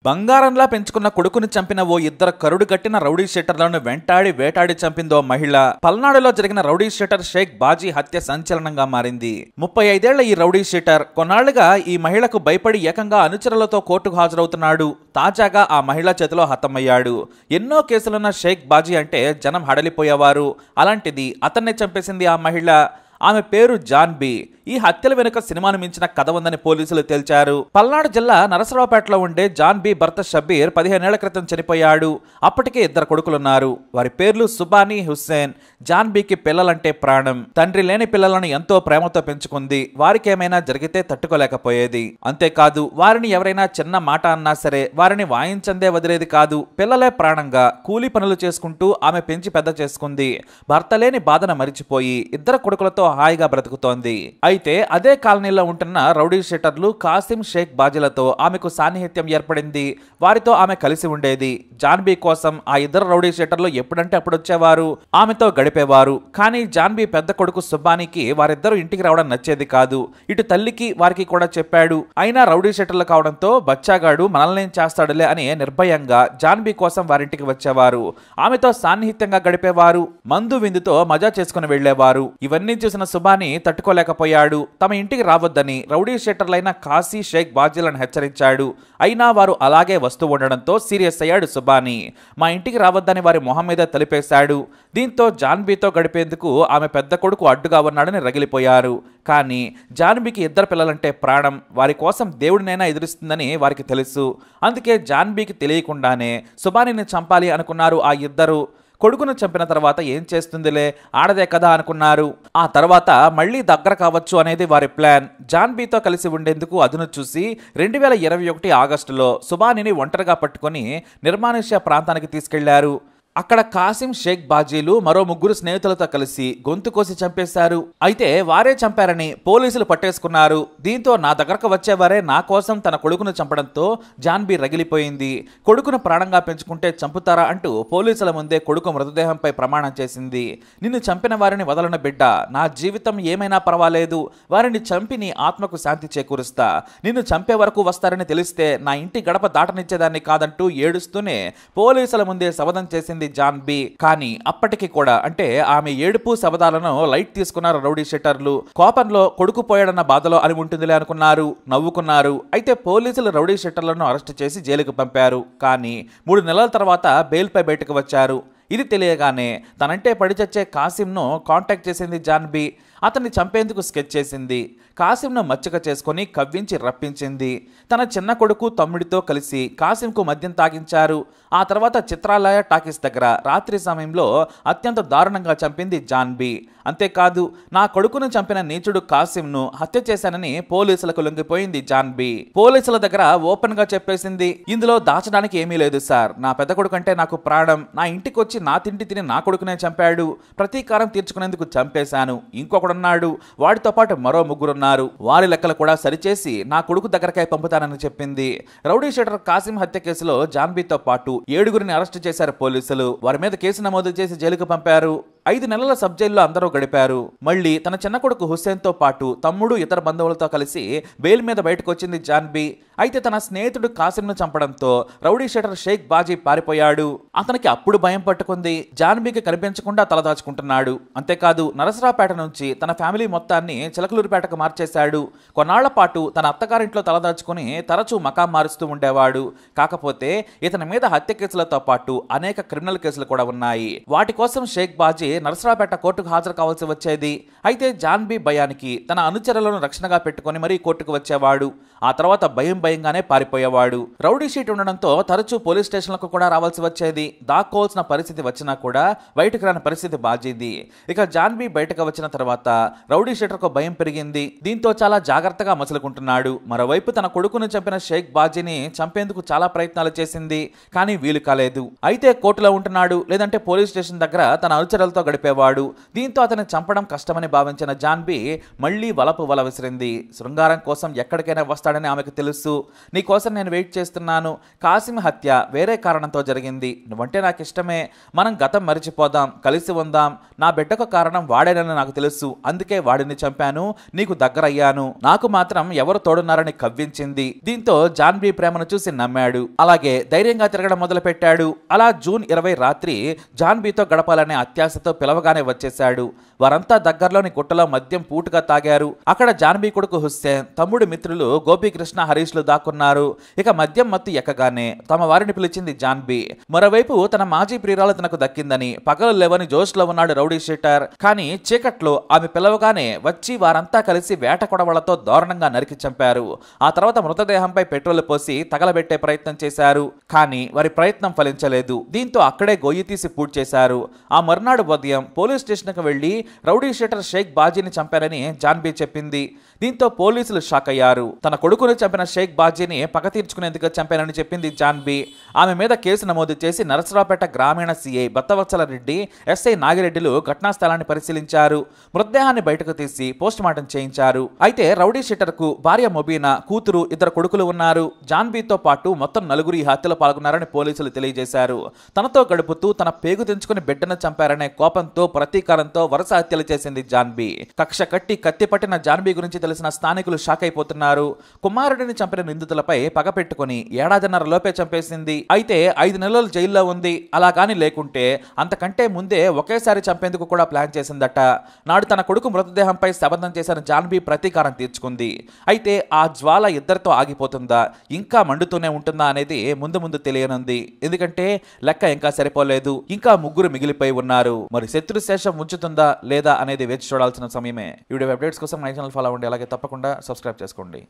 బంగారంలా పెంచుకున్న కొడుకుని చంపిన ఓ ఇద్దరు కరుడుగట్టిన రౌడీ షీటర్లను వెంటాడి వేటాడి చంపిందో మహిళ. పల్నాడులో జరిగిన రౌడీ షీటర్ షేక్ బాజీ హత్య సంచలనంగా మారింది. 35 ఏళ్ల ఈ రౌడీ షీటర్ కొన్నాళ్లుగా ఈ మహిళకు భయపడి ఏకంగా అనుచరులతో కోర్టుకు హాజరవుతున్నాడు. తాజాగా ఆ మహిళ చేతిలో హతమయ్యాడు. ఎన్నో కేసులున్న షేక్ బాజీ అంటే జనం హడలిపోయేవారు. అలాంటిది అతన్నే చంపేసింది ఆ మహిళ. ఆమె పేరు జాన్బీ. ఈ హత్యల వెనుక సినిమాను మించిన కథ ఉందని పోలీసులు తేల్చారు. పల్నాడు జిల్లా నరసరావుపేటలో ఉండే జాన్బీ భర్త షబీర్ 15 ఏళ్ల క్రితం చనిపోయాడు. అప్పటికే 2 కొడుకులున్నారు. వారి పేర్లు సుబానీ, హుస్సేన్. జాన్బీకి పిల్లలంటే ప్రాణం. తండ్రి లేని పిల్లలను ఎంతో ప్రేమతో పెంచుకుంది. వారికేమైనా జరిగితే తట్టుకోలేకపోయేది. అంతేకాదు వారిని ఎవరైనా చిన్న మాట అన్నా సరే వారిని వాయించందే వదిలేది కాదు. పిల్లలే ప్రాణంగా కూలీ పనులు చేసుకుంటూ ఆమె పెంచి పెద్ద చేసుకుంది. భర్త లేని బాధను మరిచిపోయి 2 కొడుకులతో హాయిగా బ్రతుకుతోంది. అయితే అదే కాలనీలో ఉంటున్న రౌడీ షీటర్లు కాసిం, షేక్ బాజీలతో ఆమెకు సాన్నిహిత్యం ఏర్పడింది. వారితో ఆమె కలిసి ఉండేది. జాన్బీ కోసం ఆ 2 రౌడీ షీటర్లు ఎప్పుడంటే అప్పుడు వచ్చేవారు. ఆమెతో గడిపేవారు. కానీ జాన్బీ పెద్ద కొడుకు సుబ్బానీకి వారిద్దరూ ఇంటికి రావడం నచ్చేది కాదు. ఇటు తల్లికి వారికి కూడా చెప్పాడు. అయినా రౌడీ షీటర్లు కావడంతో బచ్చాగాడు మనల్నేం చేస్తాడులే అని నిర్భయంగా జాన్బీ కోసం వారింటికి వచ్చేవారు. ఆమెతో సాన్నిహిత్యంగా గడిపేవారు. మందు విందుతో మజా చేసుకుని వెళ్లేవారు. ఇవన్నీ చూసిన సుబానీ తట్టుకోలేకపోయాడు. తమ ఇంటికి రావద్దని రౌడీ షీటర్లైన కాశీ, షేక్ బాజీలను హెచ్చరించాడు. అయినా వారు అలాగే వస్తూ ఉండడంతో సీరియస్ అయ్యాడు సుబానీ. మా ఇంటికి రావద్దని వారి మొహం మీద తలిపేశాడు. దీంతో జాన్బీతో గడిపేందుకు ఆమె పెద్ద కొడుకు అడ్డుగా ఉన్నాడని రగిలిపోయారు. కానీ జాన్బీకి 2 పిల్లలంటే ప్రాణం. వారి కోసం దేవుడినైనా ఎదురిస్తుందని వారికి తెలుసు. అందుకే జాన్బీకి తెలియకుండానే సుబానీని చంపాలి అనుకున్నారు ఆ 2. కొడుకును చంపిన తర్వాత ఏం చేస్తుందిలే, ఆడదే కదా అనుకున్నారు. ఆ తర్వాత మళ్లీ దగ్గర కావచ్చు అనేది వారి ప్లాన్. జాన్బీతో కలిసి ఉండేందుకు అదును చూసి 2021 ఆగస్టులో సుబానీని ఒంటరిగా పట్టుకుని నిర్మానుష్య ప్రాంతానికి తీసుకెళ్లారు. అక్కడ కాసిం, షేక్ బాజీలు మరో 3 స్నేహితులతో కలిసి గొంతు కోసి చంపేశారు. అయితే వారే చంపారని పోలీసులు పట్టేసుకున్నారు. దీంతో నా దగ్గరకు వచ్చేవారే నా కోసం తన కొడుకును చంపడంతో జాన్బీ రగిలిపోయింది. కొడుకును ప్రాణంగా పెంచుకుంటే చంపుతారా అంటూ పోలీసుల ముందే కొడుకు మృతదేహంపై ప్రమాణం చేసింది. నిన్ను చంపిన వారిని వదలను బిడ్డ, నా జీవితం ఏమైనా పర్వాలేదు. వారిని చంపి నీ ఆత్మకు శాంతి చేకూరుస్తా. నిన్ను చంపే వరకు వస్తారని తెలిస్తే నా ఇంటి గడప దాటనిచ్చేదాన్ని కాదంటూ ఏడుస్తూనే పోలీసుల ముందే శపథం చేసింది జాన్బీ. కానీ అప్పటికి కూడా అంటే ఆమె ఏడుపు శబదాలను లైట్ తీసుకున్నారు రౌడీ షీటర్లు. కోపంలో కొడుకు పోయాడన్న బాధలో అని ఉంటుందిలే అనుకున్నారు, నవ్వుకున్నారు. అయితే పోలీసులు రౌడీ షీటర్లను అరెస్ట్ చేసి జైలుకు పంపారు. కానీ 3 నెలల తర్వాత బెయిల్పై బయటకు వచ్చారు. ఇది తెలియగానే తనంటే పడిచచ్చే కాసింను కాంటాక్ట్ చేసింది జాన్బీ. అతన్ని చంపేందుకు స్కెచ్ చేసింది. కాసింను మచ్చిక చేసుకుని కవ్వించి రప్పించింది. తన చిన్న కొడుకు, తమ్ముడితో కలిసి కాసింకు మద్యం తాగించారు. ఆ తర్వాత చిత్రాలయ టాకీస్ దగ్గర రాత్రి సమయంలో అత్యంత దారుణంగా చంపింది జాన్బీ. అంతేకాదు నా కొడుకును చంపిన నీచుడు కాసింను హత్య చేశానని పోలీసులకు లొంగిపోయింది జాన్బీ. పోలీసుల దగ్గర ఓపెన్ గా చెప్పేసింది, ఇందులో దాచడానికి ఏమీ లేదు సార్. నా పెద్ద కొడుకు అంటే నాకు ప్రాణం. నా ఇంటికి వచ్చి నా తిండి తిని నా కొడుకునే చంపాడు. ప్రతీకారం తీర్చుకునేందుకు చంపేశాను. ఇంకొకడున్నాడు, వాడితో పాటు మరో 3 ఉన్నారు. వారి లెక్కలు కూడా సరిచేసి నా కొడుకు దగ్గరకై పంపుతానని చెప్పింది. రౌడీ షీటర్ కాసిం హత్య కేసులో జాన్బీతో పాటు 7 అరెస్టు చేశారు పోలీసులు. వారి మీద కేసు నమోదు చేసి జైలుకు పంపారు. 5 నెలల సబ్ జైల్లో అందరూ గడిపారు. మళ్ళీ తన చిన్న కొడుకు హుస్సేన్ తో పాటు తమ్ముడు, ఇతర బంధువులతో కలిసి బెయిల్ మీద బయటకు వచ్చింది జాన్బీ. అయితే తన స్నేహితుడు కాసింను చంపడంతో రౌడీ షీటర్ షేక్ బాజీ పారిపోయాడు. అతనికి అప్పుడు భయం పట్టుకుంది. జాన్బీకి కనిపించకుండా తలదాచుకుంటున్నాడు. అంతేకాదు నరసరావుపేట నుంచి తన ఫ్యామిలీ మొత్తాన్ని చిలకలూరిపేటకు మార్చేశాడు. కొన్నాళ్ల పాటు తన అత్తగారింట్లో తలదాచుకుని తరచూ మకాం మారుస్తూ ఉండేవాడు. కాకపోతే ఇతని మీద హత్య కేసులతో పాటు అనేక క్రిమినల్ కేసులు కూడా ఉన్నాయి. వాటి కోసం షేక్ బాజీ నరసరావుపేట కోర్టుకు హాజరు కావాల్సి వచ్చేది. అయితే జాన్బీ భయానికి తన అనుచరులను రక్షణగా పెట్టుకుని మరీ కోర్టుకు వచ్చేవాడు. ఆ తర్వాత భయంగానే పారిపోయేవాడు. రౌడీ షీట్ ఉండడంతో తరచూ పోలీస్ స్టేషన్లకు కూడా రావాల్సి వచ్చేది. దాక్కోవాల్సిన పరిస్థితి వచ్చినా కూడా బయటకు రాని పరిస్థితి బాజీది. ఇక జాన్బీ బయటకు వచ్చిన తర్వాత రౌడీ షీటర్కు భయం పెరిగింది. దీంతో చాలా జాగ్రత్తగా మసులుకుంటున్నాడు. మరోవైపు తన కొడుకును చంపిన షేక్ బాజీని చంపేందుకు చాలా ప్రయత్నాలు చేసింది. కానీ వీలు కాలేదు. అయితే కోర్టులో ఉంటున్నాడు, లేదంటే పోలీస్ స్టేషన్ దగ్గర తన అనుచరులతో పిల్లలతో గడిపేవాడు. దీంతో అతన్ని చంపడం కష్టమని భావించిన జాన్బీ మళ్లీ వల విసిరింది. శృంగారం కోసం ఎక్కడికైనా వస్తాడని ఆమెకు తెలుసు. నీకోసం నేను వెయిట్ చేస్తున్నాను. కాసిం హత్య వేరే కారణంతో జరిగింది. నువ్వంటే నాకు ఇష్టమే. మనం గతం మరిచిపోదాం, కలిసి ఉందాం. నా బిడ్డకు కారణం వాడేనని నాకు తెలుసు. అందుకే వాడిని చంపాను, నీకు దగ్గరయ్యాను. నాకు మాత్రం ఎవరు తోడున్నారని కవ్వించింది. దీంతో జాన్బీ ప్రేమను చూసి నమ్మాడు. అలాగే ధైర్యంగా తిరగడం మొదలు పెట్టాడు. అలా జూన్ 20 రాత్రి జాన్బీతో గడపాలనే అత్యాశతో పిలవగానే వచ్చేశాడు. వారంతా దగ్గరలోని గుట్టలో మద్యం పూటుగా తాగారు. అక్కడ జాన్బీ కొడుకు హుస్సేన్, తమ్ముడి మిత్రులు గోపీకృష్ణ, హరీష్లు దాక్కున్నారు. ఇక మద్యం మత్తు ఎక్కగానే తమ వారిని పిలిచింది జాన్బీ. మరోవైపు తన మాజీ ప్రియురాలు తనకు దక్కిందని పగలు లేవని జోష్లో ఉన్నాడు రౌడీ షీటర్. కానీ చీకట్లో ఆమె పిలవగానే వచ్చి వారంతా కలిసి వేట కొడవలతో దారుణంగా నరికి చంపారు. ఆ తర్వాత మృతదేహంపై పెట్రోల్ పోసి తగలబెట్టే ప్రయత్నం చేశారు. కానీ వారి ప్రయత్నం ఫలించలేదు. దీంతో అక్కడే గొయ్యి తీసి పూడ్చేశారు చేశారు. ఆ మర్నాడు ఉదయం పోలీస్ స్టేషన్కు వెళ్లి రౌడీ షీటర్ షేక్ బాజీని చంపారని జాన్బీ చెప్పింది. దీంతో పోలీసులు షాక్ అయ్యారు. తన కొడుకును చంపిన షేక్ బాజీని పగ తీర్చుకునేందుకు చంపానని చెప్పింది జాన్బీ. ఆమె మీద కేసు నమోదు చేసి నరసరావుపేట గ్రామీణ సీఐ బత్తవత్సల రెడ్డి, ఎస్ఐ నాగిరెడ్డిలు ఘటనా స్థలాన్ని పరిశీలించారు. మృతదేహాన్ని బయటకు తీసి పోస్టుమార్టం చేయించారు. అయితే రౌడీ షీటర్ కు భార్య మొబీనా, కూతురు, 2 కొడుకులు ఉన్నారు. జాన్బీతో పాటు మొత్తం 4 ఈ హత్యలో పాల్గొన్నారని పోలీసులు తెలియజేశారు. తనతో గడుపుతూ తన పేగు తెంచుకుని బిడ్డను చంపారనే కోపంతో, ప్రతీకారంతో వరుస హత్యలు చేసింది జాన్బీ. కక్ష కట్టి కత్తి పట్టిన జాన్బీ గురించి తెలిసిన స్థానికులు షాక్ అయిపోతున్నారు. కుమారుడిని చంపిన నిందితులపై పగ పెట్టుకుని 1.5 ఏడాది లోపే చంపేసింది. అయితే 5 నెలలు జైల్లో ఉంది. అలాగాని లేకుంటే అంతకంటే ముందే ఒకేసారి చంపేందుకు కూడా ప్లాన్ చేసిందట. నాడు తన కొడుకు మృతదేహంపై శపథం చేసిన జాన్బీ ప్రతీకారం తీర్చుకుంది. అయితే ఆ జ్వాల ఇద్దరితో ఆగిపోతుందా, ఇంకా మండుతూనే ఉంటుందా అనేది ముందు ముందు తెలియనుంది. ఎందుకంటే లెక్క ఇంకా సరిపోలేదు. ఇంకా 3 మిగిలిపోయి ఉన్నారు. మరి శత్రు శేషం ఉంచుతుందా లేదా అనేది వేచి చూడాల్సిన సమయమే. ఈ వీడియో అప్డేట్స్ కోసం మై ఛానల్ ఫాలో అవ్వండి. అలాగే తప్పకుండా సబ్స్క్రైబ్ చేసుకోండి.